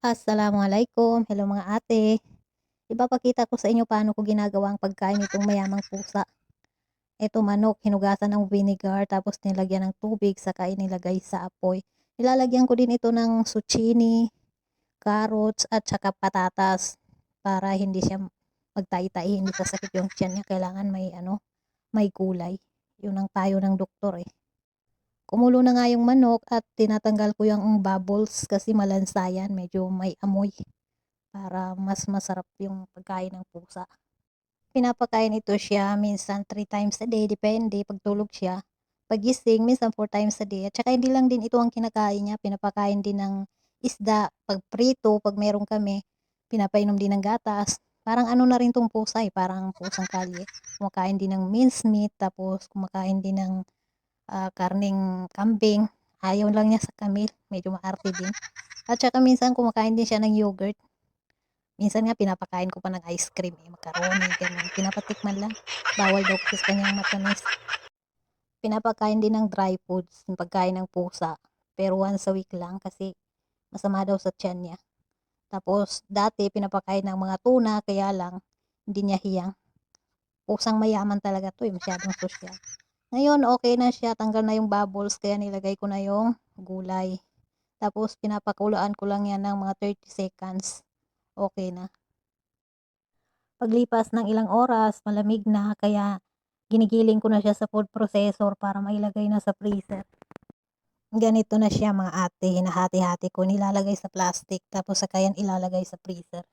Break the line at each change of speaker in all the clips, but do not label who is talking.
Assalamualaikum, hello mga ate. Ipapakita ko sa inyo paano ko ginagawa ang pagkain nitong mayamang pusa. Eto manok, hinugasan ng vinegar tapos nilagyan ng tubig saka inilagay sa apoy. Nilalagyan ko din ito ng zucchini, carrots at saka patatas para hindi siya magtai-tai, hindi sasakit yung tiyan niya. Kailangan may gulay. Yun ang payo ng doktor eh. Kumulo na nga yung manok at tinatanggal ko yung bubbles kasi malansa yan, medyo may amoy para mas masarap yung pagkain ng pusa. Pinapakain ito siya minsan 3 times a day, depende pagtulog siya. Pagising minsan 4 times a day at saka hindi lang din ito ang kinakain niya, pinapakain din ng isda, pag prito, pag meron kami, pinapainom din ng gatas. Parang ano na rin 'tong pusa, parang pusang kalye. Kumakain din ng mincemeat tapos kumakain din ng karneng kambing. Ayaw lang niya sa kamil, medyo maarte din. At saka minsan kumakain din siya ng yogurt. Minsan nga pinapakain ko pa ng ice cream, macaroni, gano'n. Pinapatikman lang. Bawal daw kasi sa kanyang matamis. Pinapakain din ng dry foods, yung pagkain ng pusa. Pero once a week lang kasi masama daw sa tiyan niya. Tapos dati pinapakain ng mga tuna, kaya lang hindi niya hiyang. Pusang mayaman talaga 'to, masyadong sosyal. Ngayon okay na siya, tanggal na yung bubbles kaya nilagay ko na yung gulay. Tapos pinapakuluan ko lang yan ng mga 30 seconds, okay na. Paglipas ng ilang oras malamig na kaya ginigiling ko na siya sa food processor para mailagay na sa freezer. Ganito na siya mga ate, hinahati-hati ko, nilalagay sa plastic tapos saka yan ilalagay sa freezer.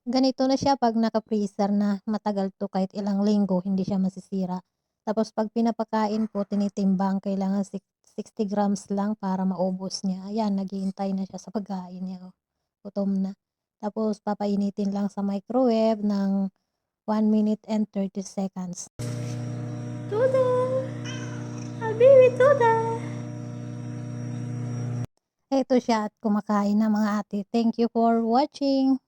Ganito na siya 'pag naka-freezer na, matagal 'to kahit ilang linggo hindi siya masisira. Tapos 'pag pinapakain ko tinitimbang, kailangan 60 grams lang para maubos niya. Ayan, naghihintay na siya sa pagkain niya, oh, gutom na. Tapos papainitin lang sa microwave ng 1 minute and 30 seconds. Tuda! Habibi Tuda! Eto siya at kumakain na mga ate. Thank you for watching.